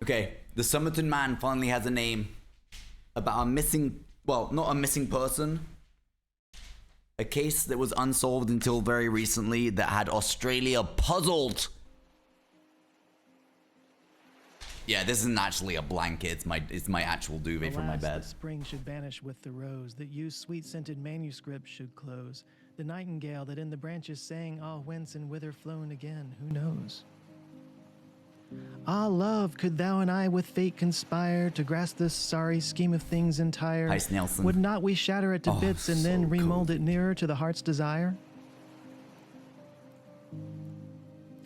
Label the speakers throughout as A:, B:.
A: Okay, the Sommerton man finally has a name. About a missing, well, not a missing person. A case that was unsolved until very recently that had Australia puzzled. Yeah, this isn't actually a blanket. It's my actual duvet for my bed.
B: The spring should vanish with the rose, that you sweet-scented manuscript should close. The nightingale that in the branches sang, ah, whence and whither flown again, who knows? Ah, love, could thou and I with fate conspire to grasp this sorry scheme of things entire?
A: Hi, Snelson.
B: Would not we shatter it to bits and then remold it nearer to the heart's desire?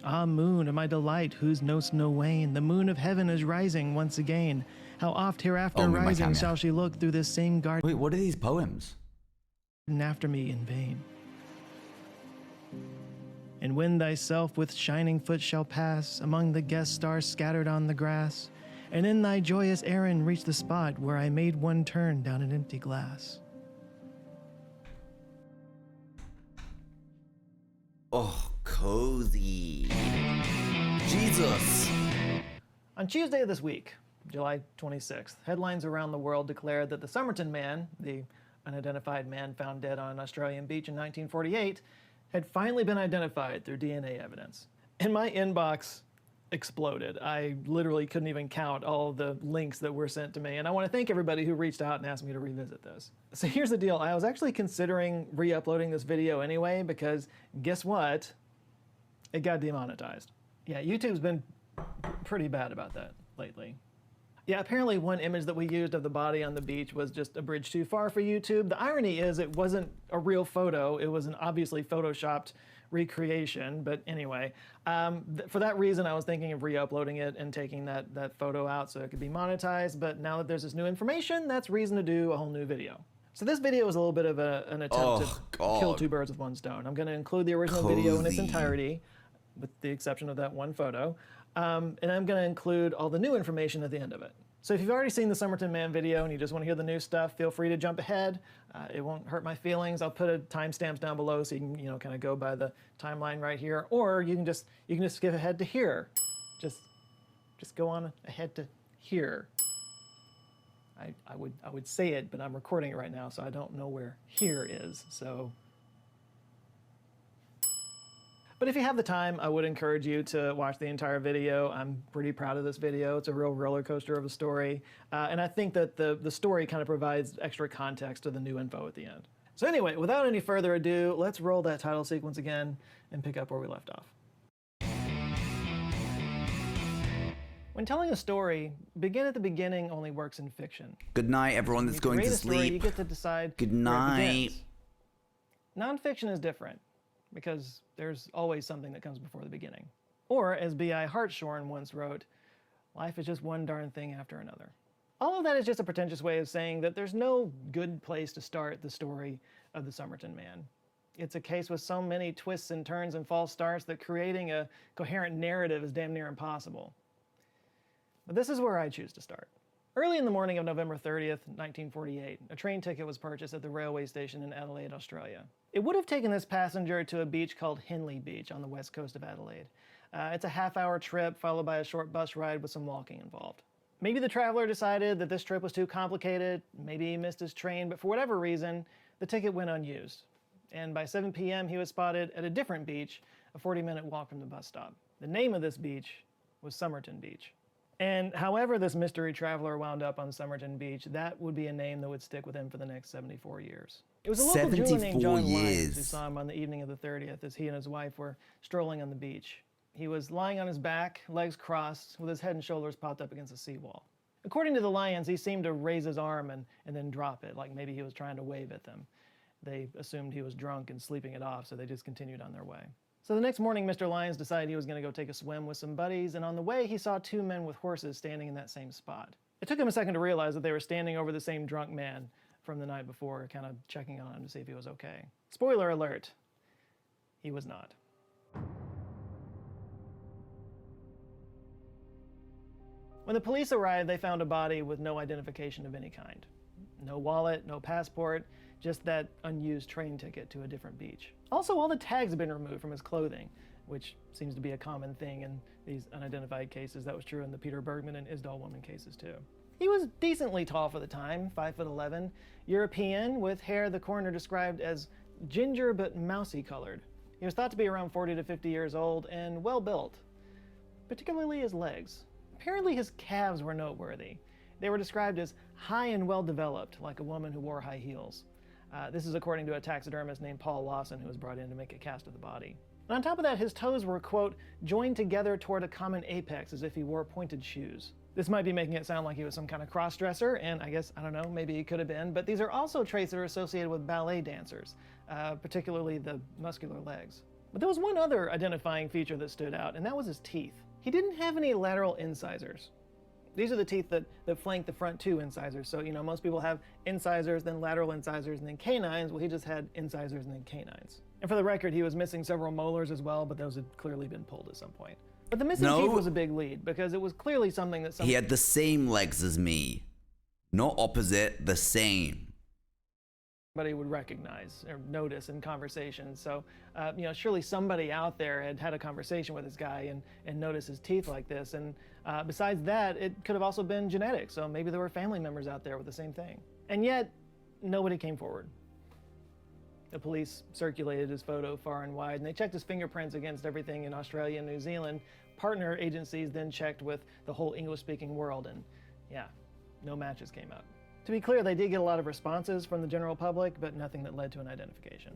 B: Ah, moon of my delight, whose know'st no wane, the moon of heaven is rising once again. How oft hereafter rising shall she look through this same garden.
A: Wait, what are these poems?
B: After me in vain. And when thyself with shining foot shall pass among the guest stars scattered on the grass, and in thy joyous errand reach the spot where I made one turn down an empty glass.
A: Oh, cozy. Jesus.
B: On Tuesday of this week, July 26th, headlines around the world declared that the Sommerton man, the unidentified man found dead on an Australian beach in 1948, had finally been identified through DNA evidence. And my inbox exploded. I literally couldn't even count all the links that were sent to me. And I want to thank everybody who reached out and asked me to revisit this. So here's the deal. I was actually considering re-uploading this video anyway, because guess what? It got demonetized. Yeah, YouTube's been pretty bad about that lately. Yeah, apparently one image that we used of the body on the beach was just a bridge too far for YouTube. The irony is it wasn't a real photo. It was an obviously photoshopped recreation. But anyway, for that reason, I was thinking of re-uploading it and taking that photo out so it could be monetized. But now that there's this new information, that's reason to do a whole new video. So this video is a little bit of an attempt to kill two birds with one stone. I'm going to include the original video in its entirety, with the exception of that one photo. And I'm going to include all the new information at the end of it. So if you've already seen the Sommerton Man video and you just want to hear the new stuff, feel free to jump ahead. It won't hurt my feelings. I'll put a timestamps down below so you can, kind of go by the timeline right here, or you can just skip ahead to here. Just go on ahead to here. I would say it, but I'm recording it right now, so I don't know where here is. So. But if you have the time, I would encourage you to watch the entire video. I'm pretty proud of this video. It's a real roller coaster of a story. And I think that the story kind of provides extra context to the new info at the end. So anyway, without any further ado, let's roll that title sequence again and pick up where we left off. When telling a story, begin at the beginning only works in fiction.
A: Good night, everyone that's going to sleep.
B: Story, you get to decide
A: Good night.
B: Nonfiction is different, because there's always something that comes before the beginning. Or, as B.I. Hartshorne once wrote, life is just one darn thing after another. All of that is just a pretentious way of saying that there's no good place to start the story of the Sommerton Man. It's a case with so many twists and turns and false starts that creating a coherent narrative is damn near impossible. But this is where I choose to start. Early in the morning of November 30th, 1948, a train ticket was purchased at the railway station in Adelaide, Australia. It would have taken this passenger to a beach called Henley Beach on the west coast of Adelaide. It's a half-hour trip followed by a short bus ride with some walking involved. Maybe the traveler decided that this trip was too complicated, maybe he missed his train, but for whatever reason, the ticket went unused. And by 7 p.m. he was spotted at a different beach, a 40-minute walk from the bus stop. The name of this beach was Sommerton Beach. And however this mystery traveler wound up on Sommerton Beach, that would be a name that would stick with him for the next 74 years. It was a local jeweler named John Lyons who saw him on the evening of the 30th as he and his wife were strolling on the beach. He was lying on his back, legs crossed, with his head and shoulders popped up against the seawall. According to the Lyons, he seemed to raise his arm and then drop it, like maybe he was trying to wave at them. They assumed he was drunk and sleeping it off, so they just continued on their way. So the next morning, Mr. Lyons decided he was going to go take a swim with some buddies, and on the way, he saw two men with horses standing in that same spot. It took him a second to realize that they were standing over the same drunk man from the night before, kind of checking on him to see if he was okay. Spoiler alert, he was not. When the police arrived, they found a body with no identification of any kind. No wallet, no passport, just that unused train ticket to a different beach. Also, all the tags had been removed from his clothing. which seems to be a common thing in these unidentified cases. That was true in the Peter Bergman and Isdal woman cases too. He was decently tall for the time, 5'11", European, with hair the coroner described as ginger but mousy colored. He was thought to be around 40 to 50 years old and well built, particularly his legs. Apparently his calves were noteworthy. They were described as high and well developed, like a woman who wore high heels. This is according to a taxidermist named Paul Lawson, who was brought in to make a cast of the body. And on top of that, his toes were, quote, joined together toward a common apex as if he wore pointed shoes. This might be making it sound like he was some kind of cross-dresser, and I guess, I don't know, maybe he could have been, but these are also traits that are associated with ballet dancers, particularly the muscular legs. But there was one other identifying feature that stood out, and that was his teeth. He didn't have any lateral incisors. These are the teeth that flank the front two incisors. So, most people have incisors, then lateral incisors, and then canines. Well, he just had incisors and then canines. And for the record, he was missing several molars as well, but those had clearly been pulled at some point. But the missing teeth was a big lead, because it was clearly something that
A: He had the same legs as me. Not opposite, the same.
B: Somebody would recognize or notice in conversation. So, surely somebody out there had a conversation with this guy and noticed his teeth like this. And besides that, it could have also been genetic. So maybe there were family members out there with the same thing. And yet, nobody came forward. The police circulated his photo far and wide, and they checked his fingerprints against everything in Australia and New Zealand. Partner agencies then checked with the whole English-speaking world, and yeah, no matches came up. To be clear, they did get a lot of responses from the general public, but nothing that led to an identification.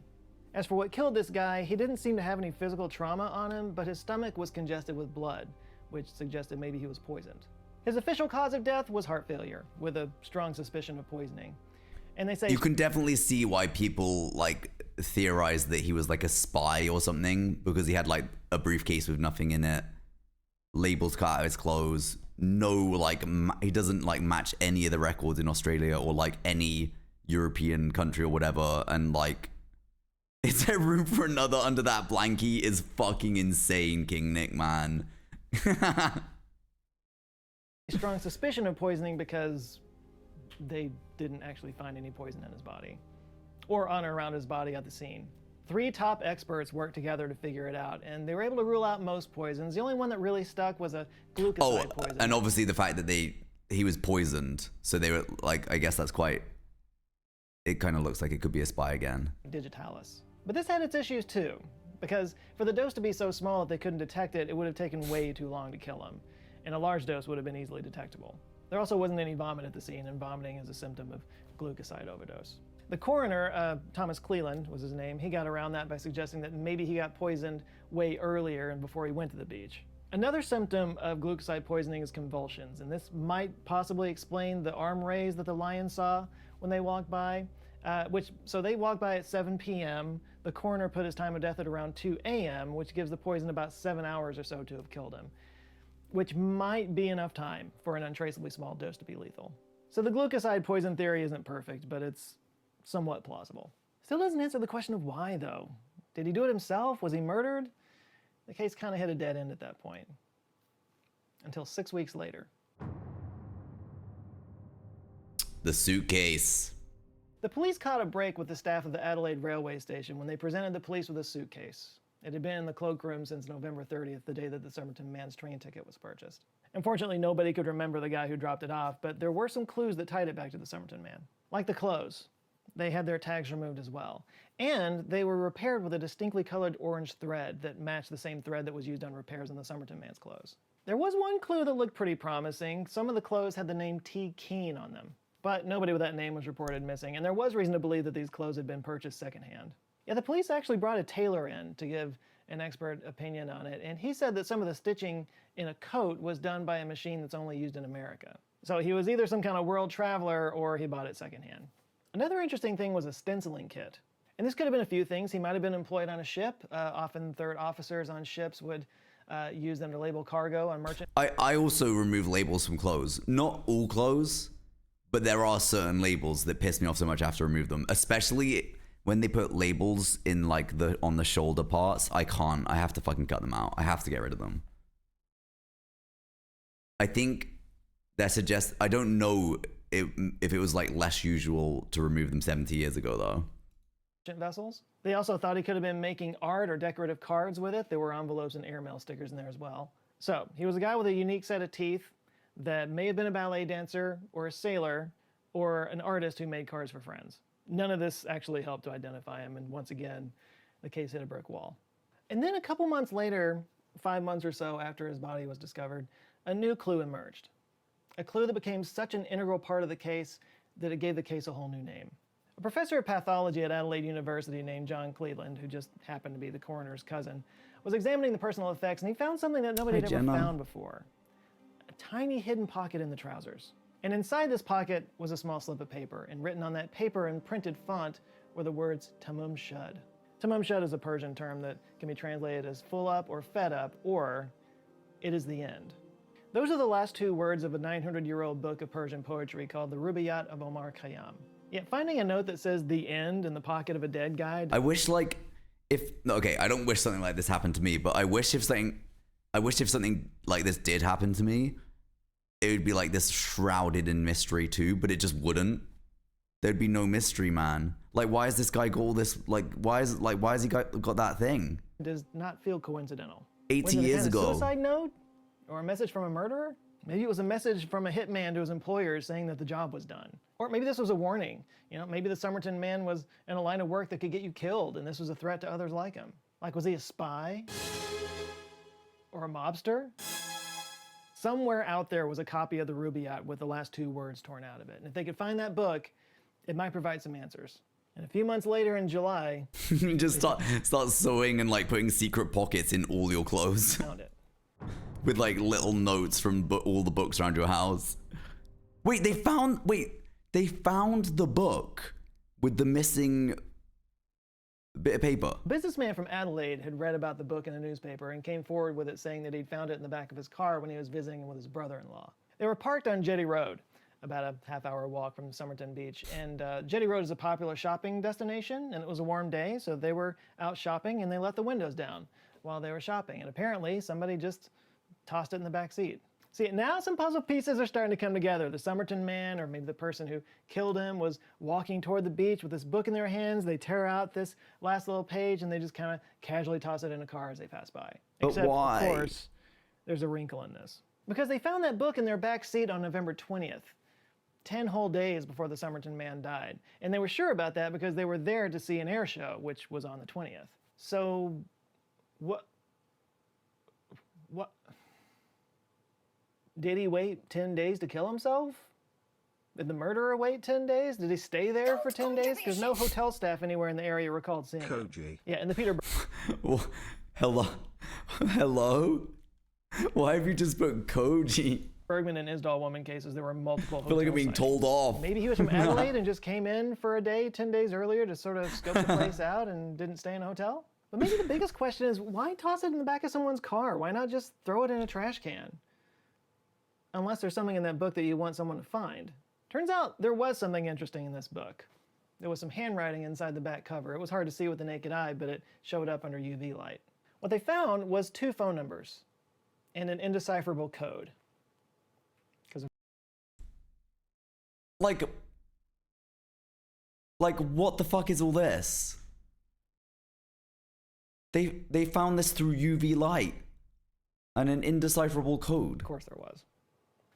B: As for what killed this guy, he didn't seem to have any physical trauma on him, but his stomach was congested with blood, which suggested maybe he was poisoned. His official cause of death was heart failure, with a strong suspicion of poisoning. And they say
A: you can definitely see why people theorize that he was like a spy or something, because he had like a briefcase with nothing in it, labels cut out of his clothes, he doesn't match any of the records in Australia or any European country or whatever, and is there room for another under that blankie is fucking insane, King Nick, man.
B: Strong suspicion of poisoning because they didn't actually find any poison in his body or on or around his body at the scene. 3 top experts worked together to figure it out, and they were able to rule out most poisons. The only one that really stuck was a glucoside poison.
A: And obviously the fact that he was poisoned, so they were I guess that's quite, it kind of looks like it could be a spy again.
B: Digitalis. But this had its issues too, because for the dose to be so small that they couldn't detect it, it would have taken way too long to kill him, and a large dose would have been easily detectable. There also wasn't any vomit at the scene, and vomiting is a symptom of glucoside overdose. The coroner, Thomas Cleland was his name, he got around that by suggesting that maybe he got poisoned way earlier and before he went to the beach. Another symptom of glucoside poisoning is convulsions, and this might possibly explain the arm raise that the lions saw when they walked by. So they walked by at 7 p.m. The coroner put his time of death at around 2 a.m., which gives the poison about 7 hours or so to have killed him, which might be enough time for an untraceably small dose to be lethal. So the glucoside poison theory isn't perfect, but it's somewhat plausible. Still doesn't answer the question of why, though. Did he do it himself? Was he murdered? The case kind of hit a dead end at that point. Until 6 weeks later.
A: The suitcase.
B: The police caught a break with the staff of the Adelaide railway station when they presented the police with a suitcase. It had been in the cloakroom since November 30th, the day that the Sommerton man's train ticket was purchased. Unfortunately, nobody could remember the guy who dropped it off, but there were some clues that tied it back to the Sommerton man. Like the clothes. They had their tags removed as well. And they were repaired with a distinctly colored orange thread that matched the same thread that was used on repairs on the Sommerton man's clothes. There was one clue that looked pretty promising. Some of the clothes had the name T. Keane on them. But nobody with that name was reported missing, and there was reason to believe that these clothes had been purchased secondhand. Yeah, the police actually brought a tailor in to give an expert opinion on it, and he said that some of the stitching in a coat was done by a machine that's only used in America. So he was either some kind of world traveler or he bought it secondhand. Another interesting thing was a stenciling kit. And this could have been a few things. He might have been employed on a ship. Often third officers on ships would use them to label cargo on merchant.
A: I also remove labels from clothes. Not all clothes, but there are certain labels that piss me off so much I have to remove them. Especially when they put labels in on the shoulder parts. I can't. I have to fucking cut them out. I have to get rid of them. I think that suggests, I don't know if it was less usual to remove them 70 years ago though.
B: vessels. They also thought he could have been making art or decorative cards with it. There were envelopes and airmail stickers in there as well. So he was a guy with a unique set of teeth that may have been a ballet dancer or a sailor or an artist who made cards for friends. None of this actually helped to identify him, and once again, the case hit a brick wall. And then a couple months later, 5 months or so after his body was discovered, a new clue emerged. A clue that became such an integral part of the case that it gave the case a whole new name. A professor of pathology at Adelaide University named John Cleveland, who just happened to be the coroner's cousin, was examining the personal effects, and he found something that nobody had ever found before. A tiny hidden pocket in the trousers. And inside this pocket was a small slip of paper, and written on that paper in printed font were the words Tamum Shud. Tamum Shud is a Persian term that can be translated as full up or fed up, or it is the end. Those are the last two words of a 900-year-old book of Persian poetry called the Rubaiyat of Omar Khayyam. Yet finding a note that says the end in the pocket of a dead guy...
A: I wish, like, okay, I don't wish something like this happened to me, but I wish if something like this did happen to me, it would be like this shrouded in mystery too, but it just wouldn't. There'd be no mystery, man. Like, why has this guy got all this, why has he got that thing?
B: Does not feel coincidental.
A: 80 years ago.
B: A suicide note? Or a message from a murderer? Maybe it was a message from a hitman to his employer saying that the job was done. Or maybe this was a warning. You know, maybe the Sommerton man was in a line of work that could get you killed, and this was a threat to others like him. Like, was he a spy? Or a mobster? Somewhere out there was a copy of the Rubaiyat with the last two words torn out of it. And if they could find that book, it might provide some answers. And a few months later in July...
A: just start sewing and, like, putting secret pockets in all your clothes.
B: Found it.
A: With, like, little notes from all the books around your house. Wait, they found the book with the missing bit of paper.
B: A businessman from Adelaide had read about the book in a newspaper and came forward with it, saying that he'd found it in the back of his car when he was visiting with his brother-in-law. They were parked on Jetty Road, about a half-hour walk from Somerton Beach. And Jetty Road is a popular shopping destination, and it was a warm day, so they were out shopping, and they left the windows down while they were shopping. And apparently, somebody just tossed it in the back seat. See, now some puzzle pieces are starting to come together. The Sommerton man, or maybe the person who killed him, was walking toward the beach with this book in their hands. They tear out this last little page, and they just kind of casually toss it in a car as they pass by.
A: But
B: Except,
A: why?
B: of course, there's a wrinkle in this. Because they found that book in their back seat on November 20th, 10 whole days before the Sommerton man died. And they were sure about that because they were there to see an air show, which was on the 20th. So, what? Did he wait 10 days to kill himself? Did the murderer wait 10 days? Did he stay there for 10 days? Because no hotel staff anywhere in the area recalled seeing him.
C: Koji.
B: Yeah, and the Peter...
A: Hello? Hello? Why have you just put Koji?
B: Bergman and Isdall woman cases, there were multiple
A: I feel like I'm being told off.
B: Maybe he was from Adelaide and just came in for a day 10 days earlier to sort of scope the place out and didn't stay in a hotel? But maybe the biggest question is, why toss it in the back of someone's car? Why not just throw it in a trash can? Unless there's something in that book that you want someone to find. Turns out there was something interesting in this book. There was some handwriting inside the back cover. It was hard to see with the naked eye, but it showed up under UV light. What they found was 2 phone numbers and an indecipherable code.
A: Like, what the fuck is all this? They found this through UV light and an indecipherable code.
B: Of course there was.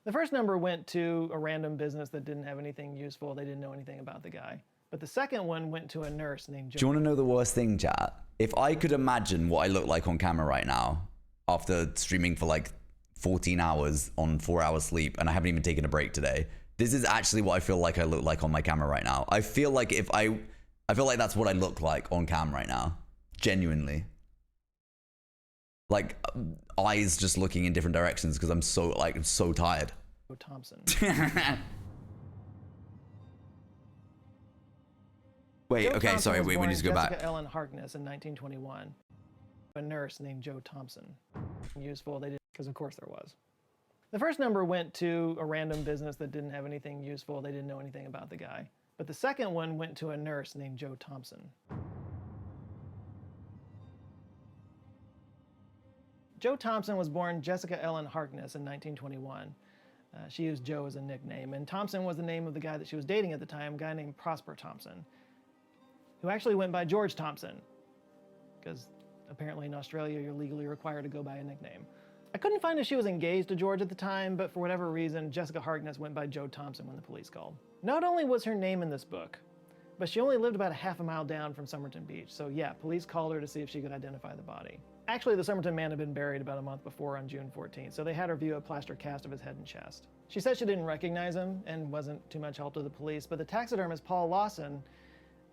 B: The first number went to a random business that didn't have anything useful. They didn't know anything about the guy. But the second one went to a nurse named Jo.
A: Do you want to know the worst thing, chat? If I could imagine what I look like on camera right now, after streaming for like 14 hours on 4 hours sleep, and I haven't even taken a break today, this is actually what I feel like I look like on my camera right now. I feel like I feel like that's what I look like on cam right now. Genuinely. Like, eyes just looking in different directions because I'm so tired.
B: Thompson.
A: Wait,
B: Jo
A: okay,
B: Thompson
A: sorry,
B: was
A: wait, we
B: born
A: need to go back.
B: Jessica Ellen Harkness in 1921. A nurse named Jo Thompson. Useful, they did, because of course there was. The first number went to a random business that didn't have anything useful. They didn't know anything about the guy. But the second one went to a nurse named Jo Thompson. Jo Thompson was born Jessica Ellen Harkness in 1921. She used Jo as a nickname, and Thompson was the name of the guy that she was dating at the time, a guy named Prosper Thompson, who actually went by George Thompson, because apparently in Australia you're legally required to go by a nickname. I couldn't find if she was engaged to George at the time, but for whatever reason, Jessica Harkness went by Joe Thompson when the police called. Not only was her name in this book, but she only lived about a half a mile down from Sommerton Beach, so yeah, police called her to see if she could identify the body. Actually, the Sommerton man had been buried about a month before on June 14th, so they had her view a plaster cast of his head and chest. She said she didn't recognize him and wasn't too much help to the police, but the taxidermist Paul Lawson,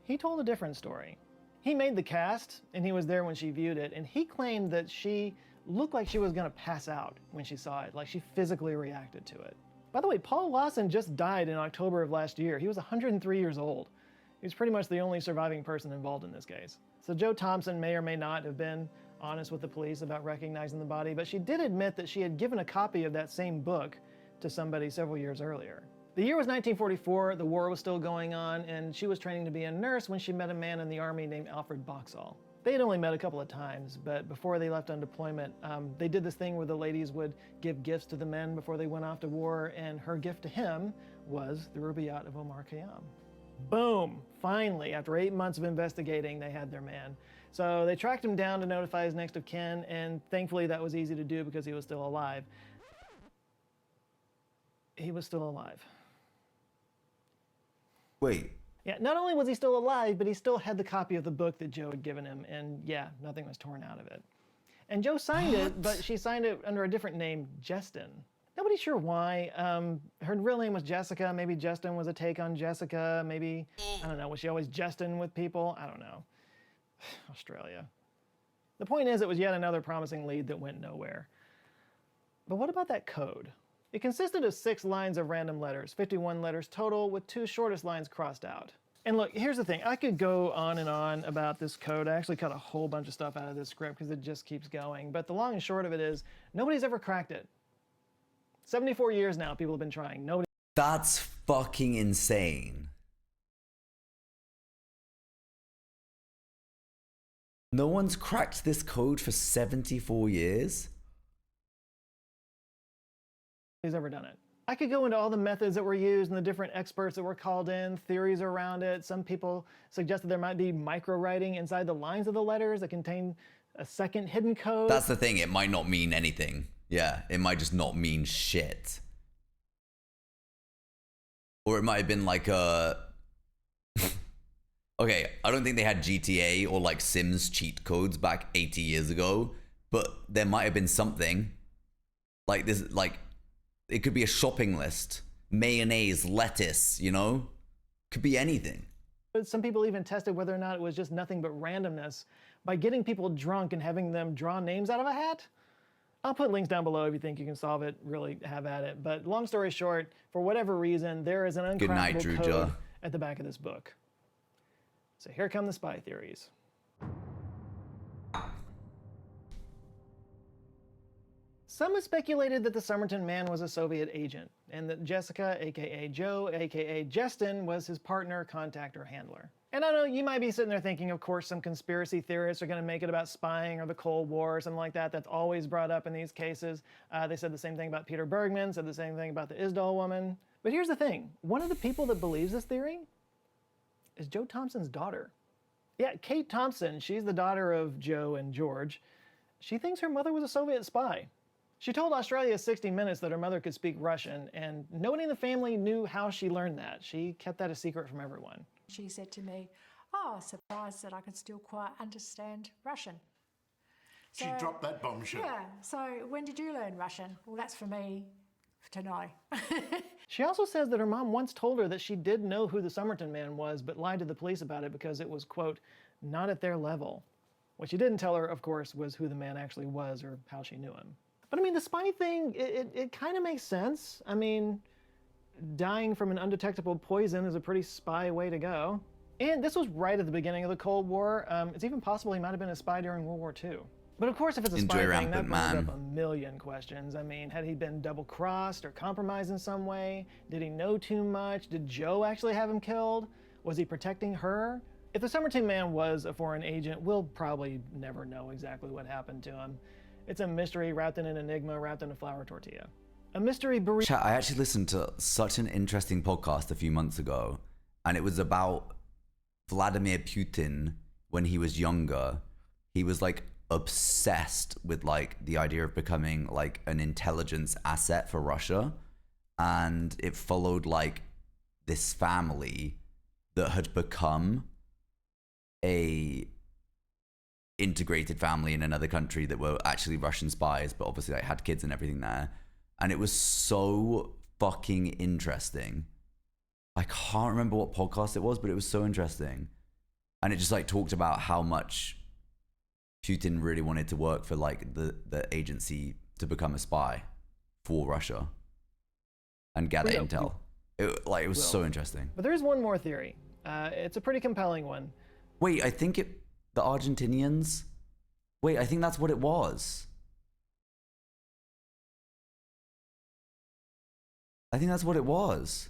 B: he told a different story. He made the cast, and he was there when she viewed it, and he claimed that she looked like she was gonna pass out when she saw it, like she physically reacted to it. By the way, Paul Lawson just died in October of last year. He was 103 years old. He was pretty much the only surviving person involved in this case. So Joe Thompson may or may not have been honest with the police about recognizing the body, but she did admit that she had given a copy of that same book to somebody several years earlier. The year was 1944, the war was still going on, and she was training to be a nurse when she met a man in the army named Alfred Boxall. They had only met a couple of times, but before they left on deployment, they did this thing where the ladies would give gifts to the men before they went off to war, and her gift to him was the Rubaiyat of Omar Khayyam. Boom! Finally, after 8 months of investigating, they had their man. So they tracked him down to notify his next of kin, and thankfully that was easy to do because he was still alive. He was still alive.
A: Wait.
B: Yeah, not only was he still alive, but he still had the copy of the book that Joe had given him, and yeah, nothing was torn out of it. And Joe signed it, but she signed it under a different name, Justin. Nobody's sure why. Her real name was Jessica. Maybe Justin was a take on Jessica. Maybe, I don't know, was she always Justin with people? I don't know. Australia. The point is, it was yet another promising lead that went nowhere. But what about that code? It consisted of 6 lines of random letters, 51 letters total, with 2 shortest lines crossed out. And look, here's the thing. I could go on and on about this code. I actually cut a whole bunch of stuff out of this script because it just keeps going. But the long and short of it is, nobody's ever cracked it. 74 years now, people have been trying. Nobody.
A: That's fucking insane. No one's cracked this code for 74 years?
B: Nobody's ever done it. I could go into all the methods that were used and the different experts that were called in, theories around it. Some people suggested there might be micro-writing inside the lines of the letters that contain a second hidden code.
A: That's the thing, it might not mean anything. Yeah, it might just not mean shit. Or it might have been like a... Okay, I don't think they had GTA or like Sims cheat codes back 80 years ago, but there might have been something. Like this, like, it could be a shopping list. Mayonnaise, lettuce, you know? Could be anything.
B: Some people even tested whether or not it was just nothing but randomness by getting people drunk and having them draw names out of a hat. I'll put links down below if you think you can solve it, really have at it. But long story short, for whatever reason, there is an uncrackable code at the back of this book. So here come the spy theories. Some have speculated that the Sommerton man was a Soviet agent, and that Jessica, aka Joe, aka Justin, was his partner, contact, or handler. And I know you might be sitting there thinking, of course, some conspiracy theorists are going to make it about spying or the Cold War or something like that. That's always brought up in these cases. They said the same thing about Peter Bergman, said the same thing about the Isdal woman. But here's the thing. One of the people that believes this theory is Joe Thompson's daughter. Yeah, Kate Thompson, she's the daughter of Joe and George. She thinks her mother was a Soviet spy. She told Australia 60 Minutes that her mother could speak Russian, and nobody in the family knew how she learned that. She kept that a secret from everyone.
C: She said to me, "Oh, surprised that I could still quite understand Russian."
D: She dropped that bombshell.
C: Yeah, so when did you learn Russian? Well, that's for me to know.
B: She also says that her mom once told her that she did know who the Sommerton man was, but lied to the police about it because it was, quote, not at their level. What she didn't tell her, of course, was who the man actually was or how she knew him. But I mean, the spy thing, it kind of makes sense. I mean, dying from an undetectable poison is a pretty spy way to go. And this was right at the beginning of the Cold War. It's even possible he might have been a spy during World War II. But of course, if it's a spy thing, that brings up a million questions. I mean, had he been double-crossed or compromised in some way? Did he know too much? Did Joe actually have him killed? Was he protecting her? If the Sommerton man was a foreign agent, we'll probably never know exactly what happened to him. It's a mystery wrapped in an enigma, wrapped in a flour tortilla. A mystery burrito.
A: Chat, I actually listened to such an interesting podcast a few months ago, and it was about Vladimir Putin, when he was younger, he was like obsessed with like the idea of becoming like an intelligence asset for Russia. And it followed like this family that had become a integrated family in another country that were actually Russian spies, but obviously like had kids and everything there. And it was so fucking interesting. I can't remember what podcast it was, but it was so interesting. And it just like talked about how much Putin really wanted to work for like the agency to become a spy for Russia and gather intel. It was so interesting.
B: But there is one more theory. It's a pretty compelling one.
A: Wait, I think the Argentinians. Wait, I think that's what it was. I think that's what it was.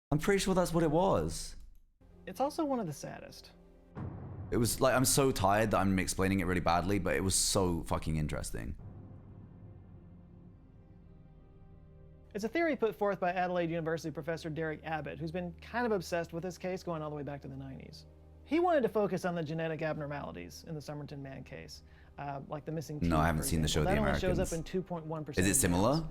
A: I'm pretty sure that's what it was.
B: It's also one of the saddest.
A: It was like, I'm so tired that I'm explaining it really badly, but it was so fucking interesting.
B: It's a theory put forth by Adelaide University professor Derek Abbott, who's been kind of obsessed with this case going all the way back to the 90s. He wanted to focus on the genetic abnormalities in the Sommerton man case, like the missing teeth.
A: No, I haven't seen the show The Americans.
B: That only shows up in 2.1%.
A: Is it similar?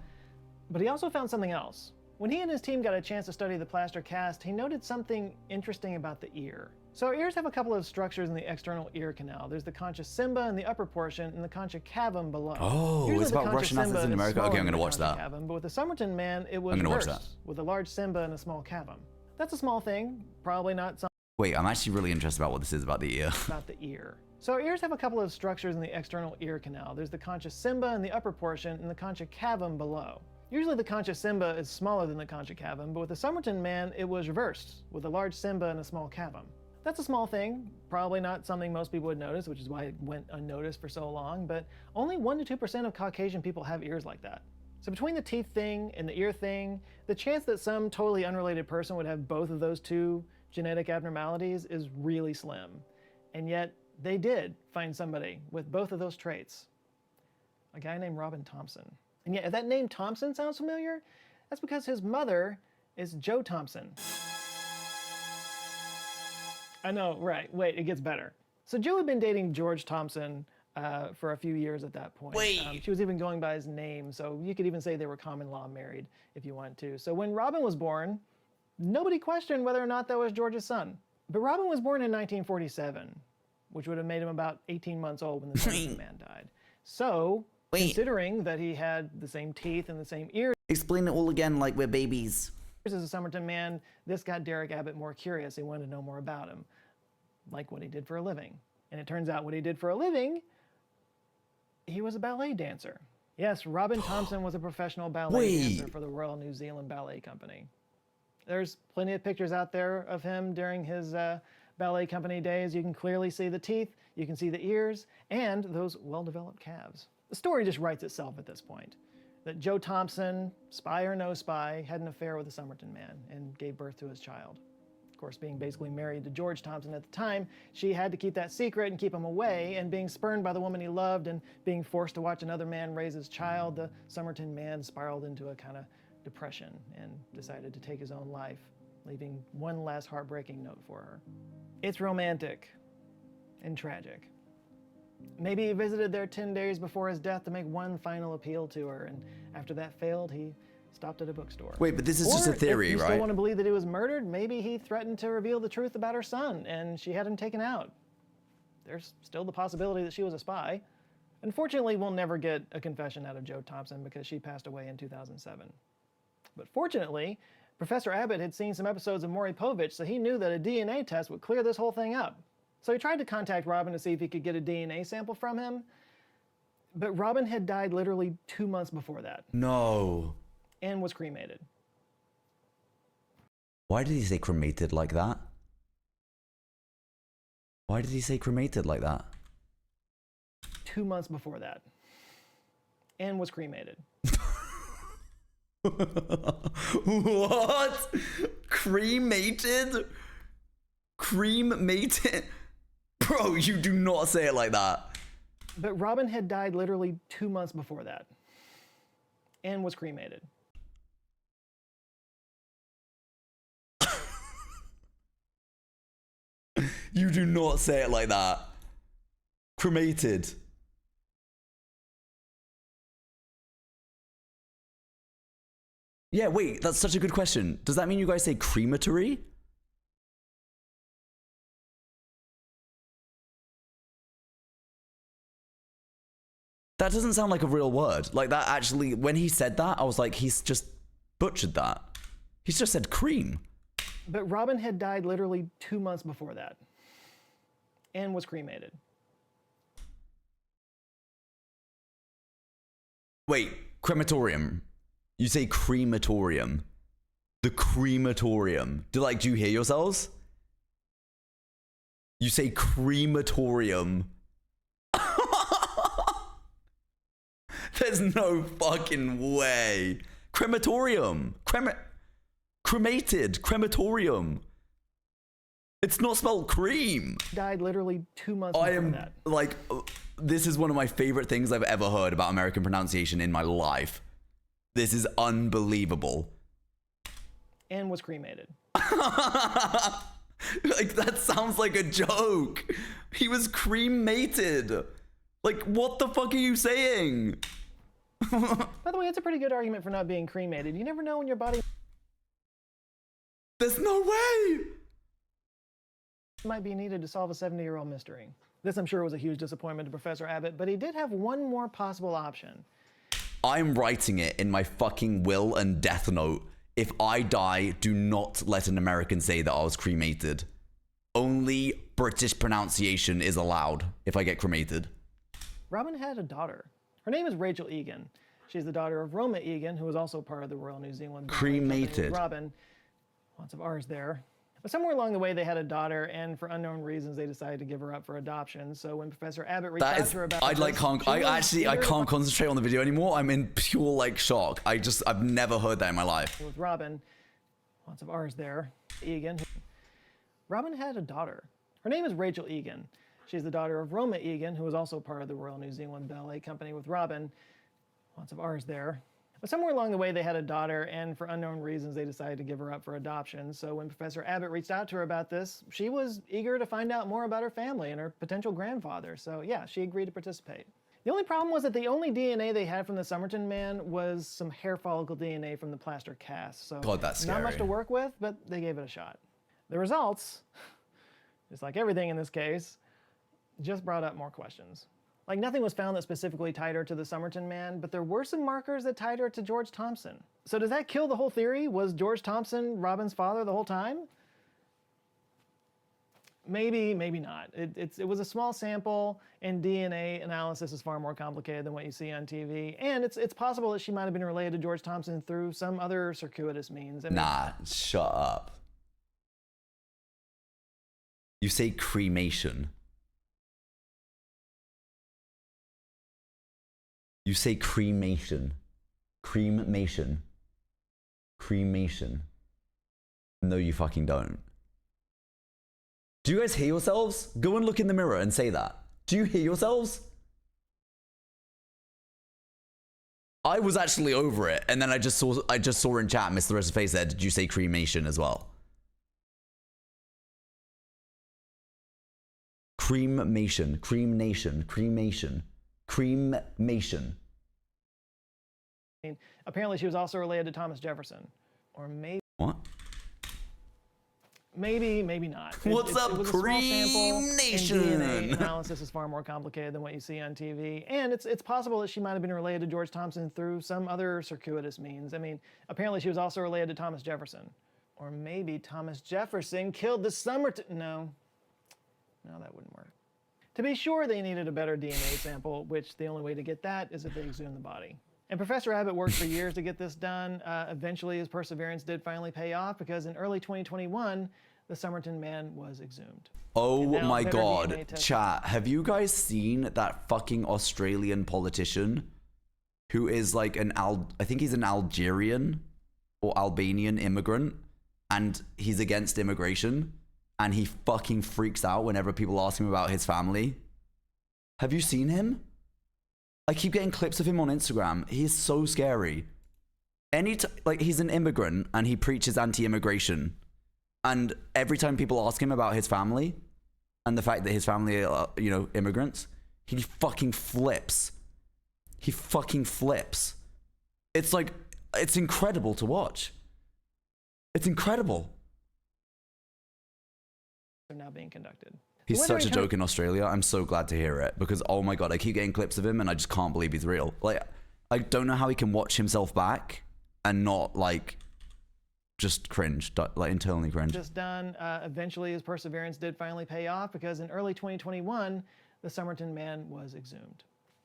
B: But he also found something else. When he and his team got a chance to study the plaster cast, he noted something interesting about the ear. So our ears have a couple of structures in the external ear canal. There's the concha cymba in the upper portion and the concha cavum below.
A: Oh,
B: Usually
A: it's about Russian assets in America? Okay, I'm going to watch that.
B: Cavum, but with the Sommerton man, it was reversed, with a large cymba and a small cavum. That's a small thing, probably not something.
A: Wait, I'm actually really interested about what this is about the ear.
B: About the ear. So our ears have a couple of structures in the external ear canal. There's the concha cymba in the upper portion and the concha cavum below. Usually the concha cymba is smaller than the concha cavum, but with the Sommerton man, it was reversed, with a large cymba and a small cavum. That's a small thing, probably not something most people would notice, which is why it went unnoticed for so long, but only 1% to 2% of Caucasian people have ears like that. So between the teeth thing and the ear thing, the chance that some totally unrelated person would have both of those two genetic abnormalities is really slim. And yet, they did find somebody with both of those traits. A guy named Robin Thompson. And yet, if that name Thompson sounds familiar, that's because his mother is Joe Thompson. I know, right. Wait, it gets better. So Joe had been dating George Thompson for a few years at that point. She was even going by his name, so you could even say they were common law married if you want to. So when Robin was born, nobody questioned whether or not that was George's son. But Robin was born in 1947, which would have made him about 18 months old when the Sommerton man died. So, considering that he had the same teeth and the same ears.
A: Explain it all again like we're babies.
B: As a Sommerton man, this got Derek Abbott more curious. He wanted to know more about him, like what he did for a living. And it turns out what he did for a living, he was a ballet dancer. Yes, Robin Thompson was a professional ballet dancer for the Royal New Zealand Ballet Company. There's plenty of pictures out there of him during his ballet company days. You can clearly see the teeth, you can see the ears, and those well-developed calves. The story just writes itself at this point. That Joe Thompson, spy or no spy, had an affair with the Sommerton man and gave birth to his child. Of course, being basically married to George Thompson at the time, she had to keep that secret and keep him away, and being spurned by the woman he loved and being forced to watch another man raise his child, the Sommerton man spiraled into a kind of depression and decided to take his own life, leaving one last heartbreaking note for her. It's romantic and tragic. Maybe he visited there 10 days before his death to make one final appeal to her, and after that failed, he stopped at a bookstore.
A: Wait, but this is just a theory,
B: if you
A: right?
B: still want to believe that he was murdered, maybe he threatened to reveal the truth about her son, and she had him taken out. There's still the possibility that she was a spy. Unfortunately, we'll never get a confession out of Joe Thompson because she passed away in 2007. But fortunately, Professor Abbott had seen some episodes of Maury Povich, so he knew that a DNA test would clear this whole thing up. So he tried to contact Robin to see if he could get a DNA sample from him, but Robin had died literally 2 months before that.
A: No.
B: And was cremated.
A: Why did he say cremated like that? Why did he say cremated like that?
B: 2 months before that. And was cremated.
A: What? Cremated? Cremated? Bro, you do not say it like that.
B: But Robin had died literally 2 months before that. And was cremated.
A: You do not say it like that. Cremated. Yeah, wait, that's such a good question. Does that mean you guys say crematory? That doesn't sound like a real word. Like that actually, when he said that, I was like, he's just butchered that. He's just said cream.
B: But Robin had died literally 2 months before that and was cremated.
A: Wait, crematorium. You say crematorium. The crematorium. Do you hear yourselves? You say crematorium. There's no fucking way. Crematorium. Cremated. Crematorium. It's not spelled cream.
B: Died literally 2 months before that.
A: Like, this is one of my favorite things I've ever heard about American pronunciation in my life. This is unbelievable.
B: And was cremated.
A: Like, that sounds like a joke. He was cremated. Like, what the fuck are you saying?
B: By the way, it's a pretty good argument for not being cremated. You never know when your body
A: There's no way.
B: might be needed to solve a 70-year-old mystery. This, I'm sure, was a huge disappointment to Professor Abbott, but he did have one more possible option.
A: I'm writing it in my fucking will and death note. If I die, do not let an American say that I was cremated. Only British pronunciation is allowed if I get cremated.
B: Robin had a daughter. Her name is Rachel Egan. She's the daughter of Roma Egan, who was also part of the Royal New Zealand
A: Cremated.
B: Robin, lots of R's there. But somewhere along the way, they had a daughter, and for unknown reasons, they decided to give her up for adoption. So when Professor Abbott reached out to her about
A: I
B: this,
A: can't concentrate on the video anymore. I'm in pure shock. I've never heard that in my life.
B: with Robin, lots of R's there, Egan. Robin had a daughter. Her name is Rachel Egan. She's the daughter of Roma Egan, who was also part of the Royal New Zealand Ballet Company with Robin. Lots of R's there. But somewhere along the way, they had a daughter, and for unknown reasons, they decided to give her up for adoption. So when Professor Abbott reached out to her about this, she was eager to find out more about her family and her potential grandfather. So yeah, she agreed to participate. The only problem was that the only DNA they had from the Sommerton man was some hair follicle DNA from the plaster cast. So
A: God, that's
B: not
A: scary.
B: much to work with, but they gave it a shot. The results, just like everything in this case, just brought up more questions. Like, nothing was found that specifically tied her to the Sommerton man, but there were some markers that tied her to George Thompson. So does that kill the whole theory? Was George Thompson Robin's father the whole time? Maybe, maybe not. It was a small sample, and DNA analysis is far more complicated than what you see on TV. And it's possible that she might have been related to George Thompson through some other circuitous means. I mean,
A: Nah, shut up. You say cremation. You say cremation. Cremation. Cremation. No, you fucking don't. Do you guys hear yourselves? Go and look in the mirror and say that. Do you hear yourselves? I was actually over it, and then I just saw in chat Mr. Recife said, did you say cremation as well? Cremation. Cremation. Cremation. Cremation.
B: apparently she was also related to Thomas Jefferson. Or maybe...
A: What?
B: Maybe, maybe not.
A: What's up,
B: it was a small sample, and
A: Nation?
B: DNA analysis is far more complicated than what you see on TV. And it's possible that she might have been related to George Thompson through some other circuitous means. I mean, apparently she was also related to Thomas Jefferson. Or maybe Thomas Jefferson killed the Sommerton... No, that wouldn't work. To be sure, they needed a better DNA sample, which the only way to get that is if they exhume the body. And Professor Abbott worked for years to get this done. Eventually, his perseverance did finally pay off, because in early 2021, the Sommerton man was exhumed.
A: Oh
B: now
A: my
B: better
A: god,
B: DNA testing.
A: chat, have you guys seen that fucking Australian politician who is like I think he's an Algerian or Albanian immigrant, and he's against immigration, and he fucking freaks out whenever people ask him about his family? Have you seen him? I keep getting clips of him on Instagram. He is so scary. Like, he's an immigrant and he preaches anti-immigration. And every time people ask him about his family, and the fact that his family are, you know, immigrants, he fucking flips. He fucking flips. It's like, it's incredible to watch. It's incredible.
B: Are now being conducted.
A: He's
B: Whether
A: such
B: he
A: a joke in Australia. I'm so glad to hear it because, oh my God, I keep getting clips of him and I just can't believe he's real. Like, I don't know how he can watch himself back and not, like, just cringe, like internally cringe.
B: Just done. Eventually, his perseverance did finally pay off because in early 2021, the Sommerton man was exhumed.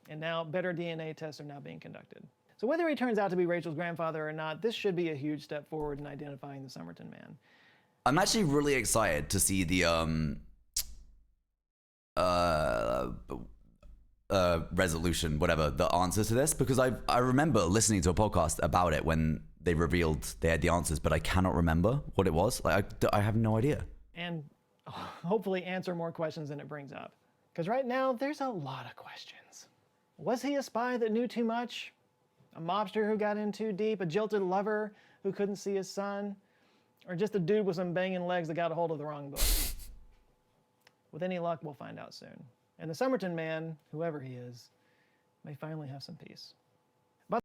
B: And now better DNA tests are now being conducted. So whether he turns out to be Rachel's grandfather or not, this should be a huge step forward in identifying the Sommerton man.
A: I'm actually really excited to see the resolution, whatever, the answer to this, because I remember listening to a podcast about it when they revealed they had the answers, but I cannot remember what it was. Like, I have no idea.
B: And hopefully answer more questions than it brings up. Because right now, there's a lot of questions. Was he a spy that knew too much? A mobster who got in too deep? A jilted lover who couldn't see his son? Or just a dude with some banging legs that got a hold of the wrong book? With any luck, we'll find out soon. And the Sommerton man, whoever he is, may finally have some peace. By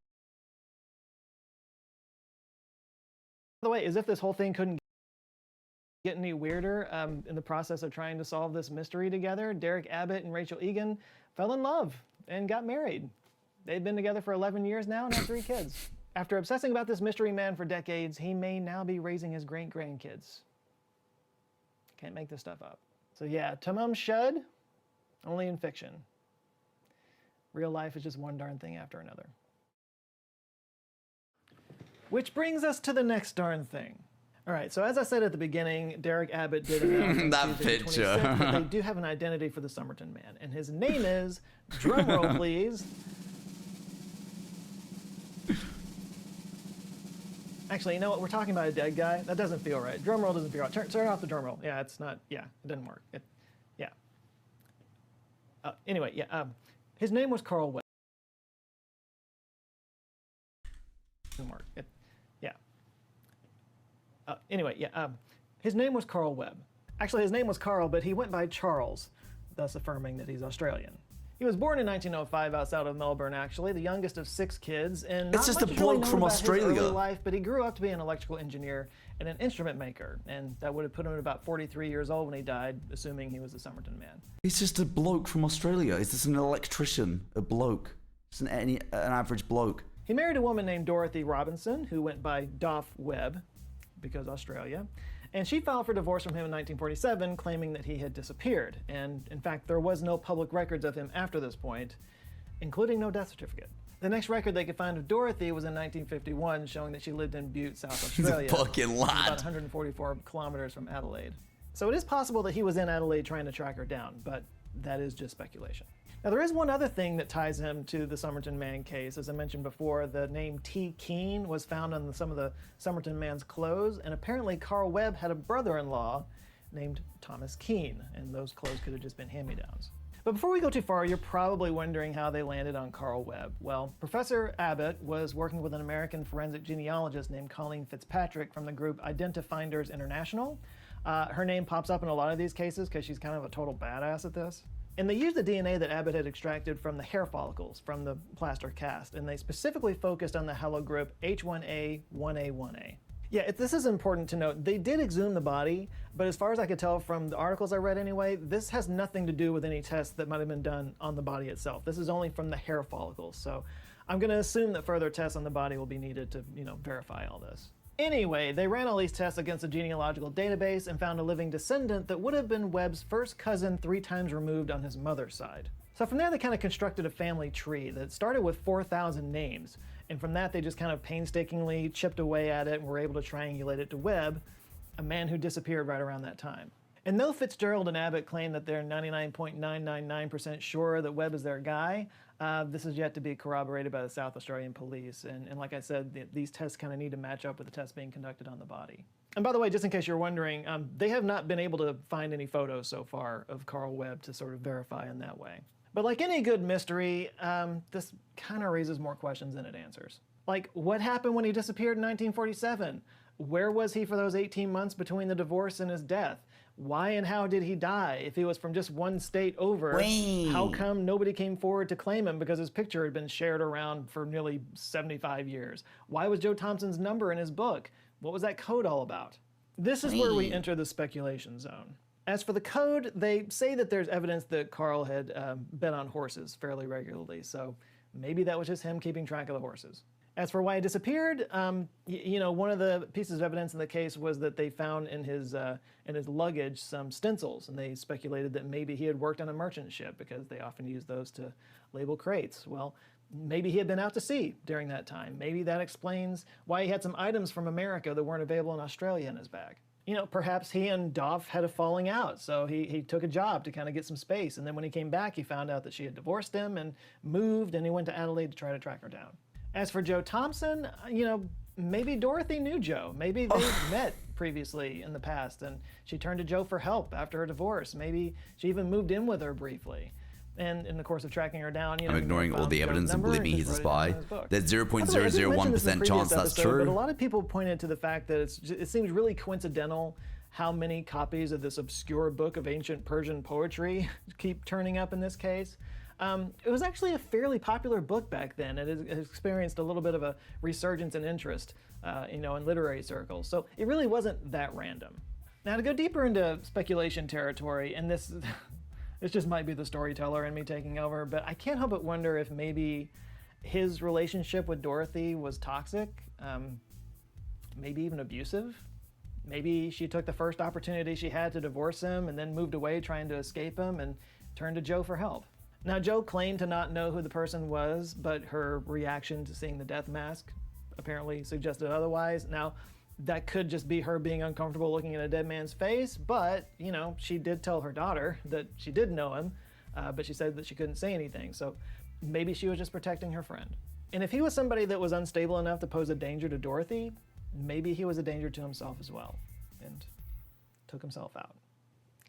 B: the way, as if this whole thing couldn't get any weirder, in the process of trying to solve this mystery together, Derek Abbott and Rachel Egan fell in love and got married. They've been together for 11 years now and have 3 kids. After obsessing about this mystery man for decades, he may now be raising his great-grandkids. Can't make this stuff up. So yeah, Tamam Shud, only in fiction. Real life is just one darn thing after another. Which brings us to the next darn thing. All right, so as I said at the beginning, Derek Abbott did announce on
A: That
B: Tuesday the
A: picture.
B: 26th that they do have an identity for the Sommerton man, and his name is, drumroll please, actually, you know what? We're talking about a dead guy. That doesn't feel right. Drum roll doesn't feel right. Turn off the drum roll. Yeah, it's not. Yeah, it doesn't work. Yeah. Anyway, yeah. His name was Carl Webb. Doesn't work. Yeah. Anyway, yeah. His name was Carl Webb. Actually, his name was Carl, but he went by Charles, thus affirming that he's Australian. He was born in 1905 outside of Melbourne, actually, the youngest of 6 kids, and
A: It's just a
B: much is really
A: bloke
B: known
A: from
B: about his
A: Australia.
B: early life, but he grew up to be an electrical engineer and an instrument maker, and that would have put him at about 43 years old when he died, assuming he was a Sommerton man.
A: He's just a bloke from Australia. He's just an electrician, a bloke. Just an average bloke.
B: He married a woman named Dorothy Robinson, who went by Doff Webb, because Australia, and she filed for divorce from him in 1947, claiming that he had disappeared. And in fact, there was no public records of him after this point, including no death certificate. The next record they could find of Dorothy was in 1951, showing that she lived in Butte, South Australia.
A: He's a fucking
B: about
A: lad.
B: 144 kilometers from Adelaide. So it is possible that he was in Adelaide trying to track her down, but that is just speculation. Now, there is one other thing that ties him to the Sommerton man case. As I mentioned before, the name T. Keene was found on some of the Sommerton man's clothes, and apparently Carl Webb had a brother-in-law named Thomas Keene, and those clothes could have just been hand-me-downs. But before we go too far, you're probably wondering how they landed on Carl Webb. Well, Professor Abbott was working with an American forensic genealogist named Colleen Fitzpatrick from the group Identifinders International. Her name pops up in a lot of these cases because she's kind of a total badass at this. And they used the DNA that Abbott had extracted from the hair follicles from the plaster cast, and they specifically focused on the haplogroup H1A1A1A. Yeah, this is important to note. They did exhume the body, but as far as I could tell from the articles I read anyway, this has nothing to do with any tests that might have been done on the body itself. This is only from the hair follicles, so I'm going to assume that further tests on the body will be needed to, verify all this. Anyway, they ran all these tests against a genealogical database and found a living descendant that would have been Webb's first cousin 3 times removed on his mother's side. So from there, they kind of constructed a family tree that started with 4,000 names. And from that, they just kind of painstakingly chipped away at it and were able to triangulate it to Webb, a man who disappeared right around that time. And though Fitzgerald and Abbott claim that they're 99.999% sure that Webb is their guy, this is yet to be corroborated by the South Australian police. And like I said, these tests kind of need to match up with the tests being conducted on the body. And by the way, just in case you're wondering, they have not been able to find any photos so far of Carl Webb to sort of verify in that way. But like any good mystery, this kind of raises more questions than it answers. Like, what happened when he disappeared in 1947? Where was he for those 18 months between the divorce and his death? Why and how did he die? If he was from just one state over, how come nobody came forward to claim him because his picture had been shared around for nearly 75 years? Why was Joe Thompson's number in his book? What was that code all about? This is where we enter the speculation zone. As for the code, they say that there's evidence that Carl had bet on horses fairly regularly, so maybe that was just him keeping track of the horses. As for why he disappeared, one of the pieces of evidence in the case was that they found in his luggage some stencils, and they speculated that maybe he had worked on a merchant ship because they often use those to label crates. Well, maybe he had been out to sea during that time. Maybe that explains why he had some items from America that weren't available in Australia in his bag. Perhaps he and Doff had a falling out, so he took a job to kind of get some space, and then when he came back, he found out that she had divorced him and moved, and he went to Adelaide to try to track her down. As for Joe Thompson, maybe Dorothy knew Joe. Maybe they met previously in the past, and she turned to Joe for help after her divorce. Maybe she even moved in with her briefly. And in the course of tracking her down,
A: I'm ignoring all the evidence and believe me, he's a spy. There's 0.001% chance that's true.
B: But a lot of people pointed to the fact that it seems really coincidental how many copies of this obscure book of ancient Persian poetry keep turning up in this case. It was actually a fairly popular book back then. It has experienced a little bit of a resurgence in interest, in literary circles. So it really wasn't that random. Now to go deeper into speculation territory, and this just might be the storyteller and me taking over, but I can't help but wonder if maybe his relationship with Dorothy was toxic, maybe even abusive. Maybe she took the first opportunity she had to divorce him and then moved away trying to escape him and turned to Joe for help. Now, Joe claimed to not know who the person was, but her reaction to seeing the death mask apparently suggested otherwise. Now, that could just be her being uncomfortable looking at a dead man's face, but, she did tell her daughter that she did know him, but she said that she couldn't say anything, so maybe she was just protecting her friend. And if he was somebody that was unstable enough to pose a danger to Dorothy, maybe he was a danger to himself as well, and took himself out.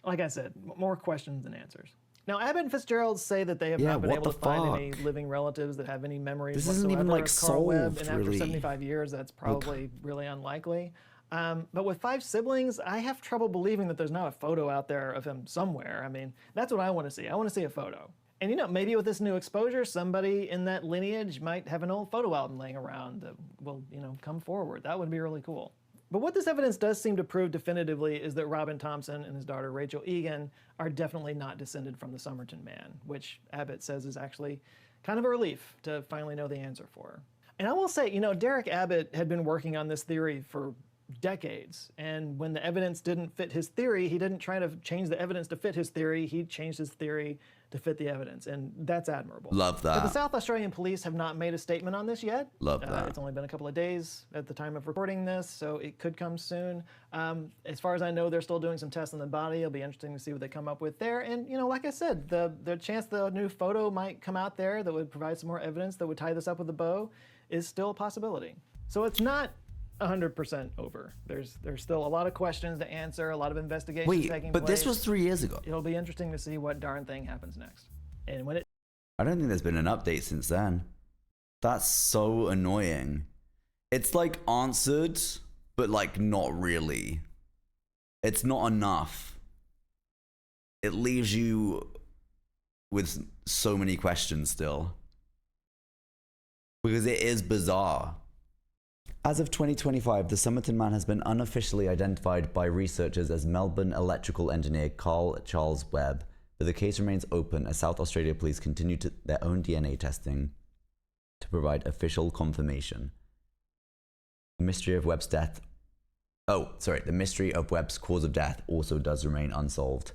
B: Like I said, more questions than answers. Now, Abbott and Fitzgerald say that they have not been able to find any living relatives that have any memories
A: This
B: whatsoever
A: isn't even like
B: of Carl Webb,
A: solved,
B: and after
A: really.
B: 75 years, that's probably really unlikely. But with 5 siblings, I have trouble believing that there's not a photo out there of him somewhere. I mean, that's what I want to see. I want to see a photo. And maybe with this new exposure, somebody in that lineage might have an old photo album laying around that will, come forward. That would be really cool. But what this evidence does seem to prove definitively is that Robin Thompson and his daughter Rachel Egan are definitely not descended from the Sommerton man, which Abbott says is actually kind of a relief to finally know the answer for. And I will say, Derek Abbott had been working on this theory for decades, and when the evidence didn't fit his theory, he didn't try to change the evidence to fit his theory, he changed his theory to fit the evidence, and that's admirable.
A: Love that.
B: But the South Australian police have not made a statement on this yet.
A: Love that.
B: It's only been a couple of days at the time of recording this, so it could come soon. As far as I know, they're still doing some tests on the body. It'll be interesting to see what they come up with there. And, like I said, the chance the new photo might come out there that would provide some more evidence that would tie this up with a bow is still a possibility. So it's not 100% over. There's still a lot of questions to answer, a lot of investigation taking place.
A: But this was 3 years ago.
B: It'll be interesting to see what darn thing happens next. And when it...
A: I don't think there's been an update since then. That's so annoying. It's like answered, but like not really. It's not enough. It leaves you with so many questions still. Because it is bizarre. As of 2025, the Sommerton man has been unofficially identified by researchers as Melbourne electrical engineer Carl Charles Webb, but the case remains open as South Australia police continue their own DNA testing to provide official confirmation. The mystery of Webb's death... the mystery of Webb's cause of death also does remain unsolved.